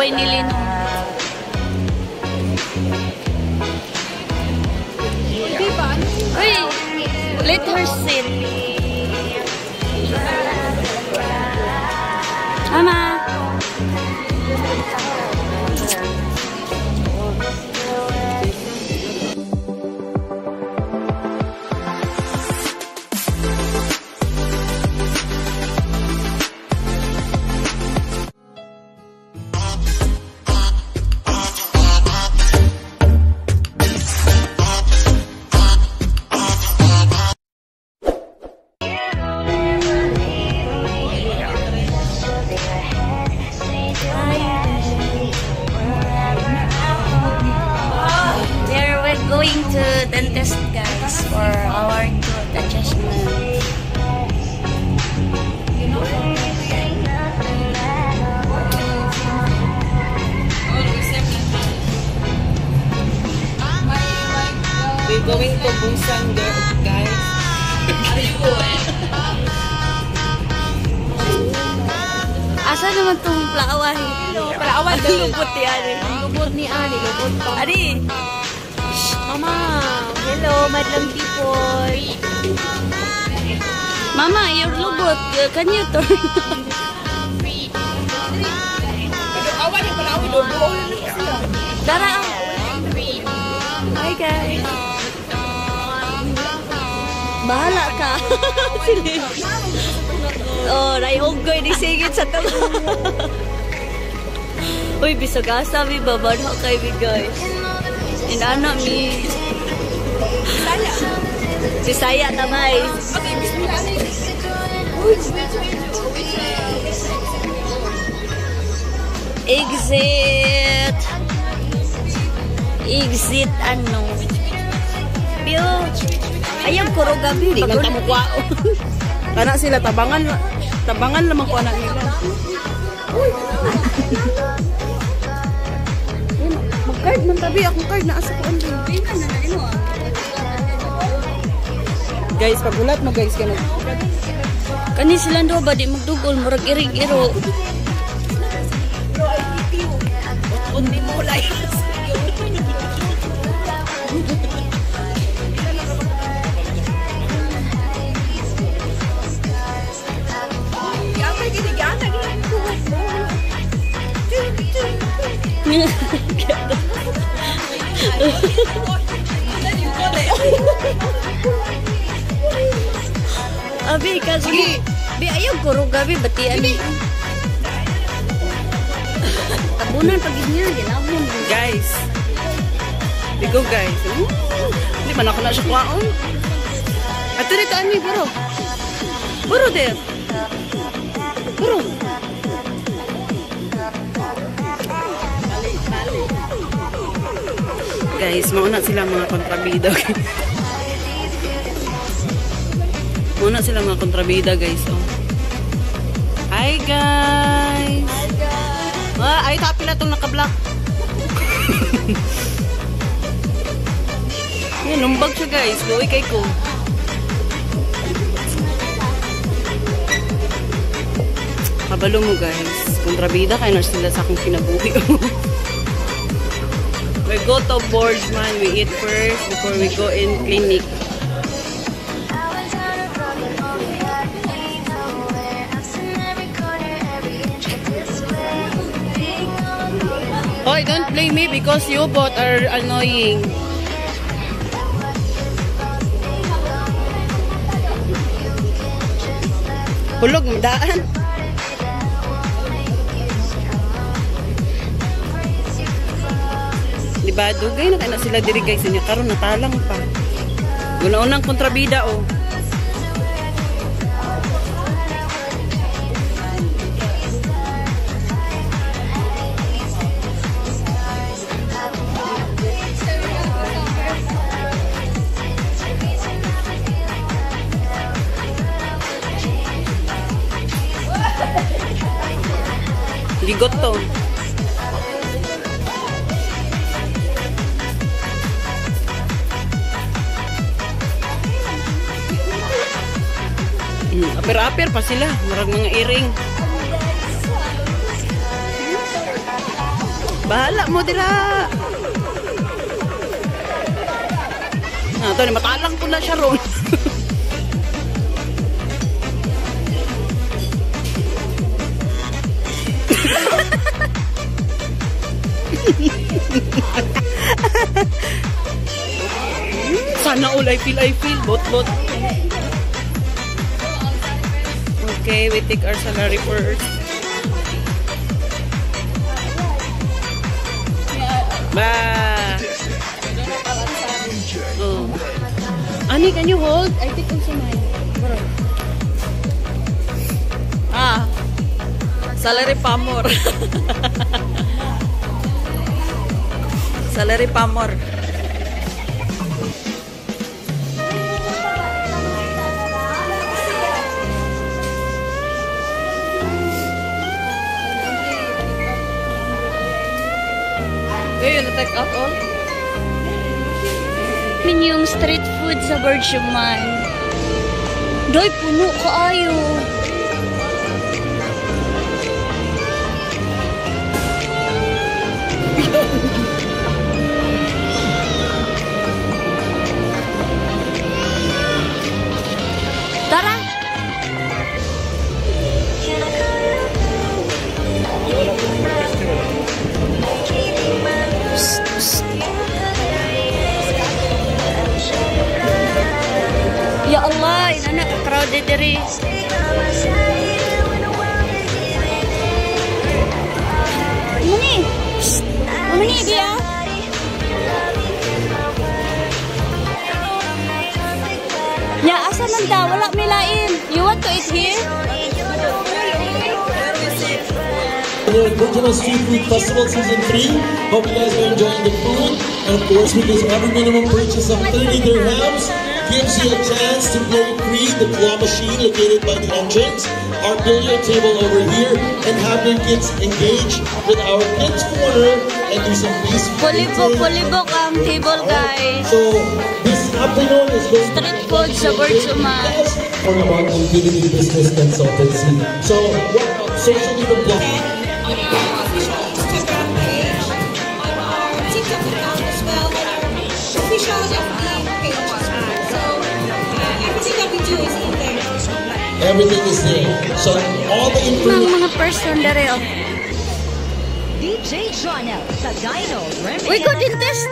kay Nilino. Uy, let her sit. Mama. Going to dentist, guys, for our tooth adjustment. We're going to Busan, guys. Asa naman itong plaawan? Plaawan daw. Lubot ni Ani. Lubot ni Ani. Lubot pa. Ani! Mama, hello, madlang people. Mama, you're lubot. Can you turn? Awan yung pala, awan lubot. Dara! Hi, guys. Bahala ka. Oh, naihugoy ni singit sa talo. Uy, bisagasa mi babadha kay mi, guys. Inana mi. Saya. Si Saya tamay. Okay, bismillah. Exit. Exit ano? Pio. Ayaw kuro gabi. Hindi man tamo kwao. Kana sila tabangan lamang ko anak nila. Mag-card man tabi akong card na asa ko andun. Guys, pagulat mo guys kana. Kani sila ndo ba di magdugol murag irig-iro. Bro, I hate you. Undi mo like. Abi kasi bi ayaw kuro gabi batian. Tabunan pag niya ginabon. Guys. Bigo guys. Hindi man ako na siya kwaon. Ato dito ani bro. Bro there. Bro. Guys, mauna sila mga kontrabida. Mauna sila mga kontrabida, guys. Oh. Hi, guys! Ay, tapi na itong naka-block. Yan, lumbag siya, guys. Buhay kay ko. Kabalo mo, guys. Kontrabida, kaya na sila sa akong kinabuhi. We go to Boardsman. We eat first before we go in clinic. Oh, don't blame me because you both are annoying. Hulog mo daan. Diba, dugay na kaya na sila diri guys. Inyo karon natalang pa. Una-unang kontrabida oh. Ligot to. Aper-aper pa sila. Marag mga iring. Bahala mo dira. Ito ni matalang ko na siya ron. Sana all I feel. Bot. Okay, we take our salary first. Oh. Ani, can you hold? I think also mine. Salary pamor. Salary pamor. You na-take out all? Yung street food sa Bergman. Doy, puno kaayo. Tara! Ya Allah, inana crowded diri. Mani dia. Ya asa man ta wala milain. You want to eat here? The Original Street Food Festival Season 3. Hope you guys are enjoying the food. And of course, because every minimum purchase of 30 dirhams gives you a chance to play free the claw machine located by the entrance, our billiard table over here, and have your kids engage with our kids corner and do some peaceful Pulibok ang table, guys. So this afternoon is going Street food sa Bergman. for about Infinity Business Consultancy. So social media blog. On our official Instagram page, on our TikTok account as well, and our official FB page as well. So everything that we do is in there. Everything is there. So all the information. Mga person dere oh. DJ Jonel, the Dino Remix. We go dentist.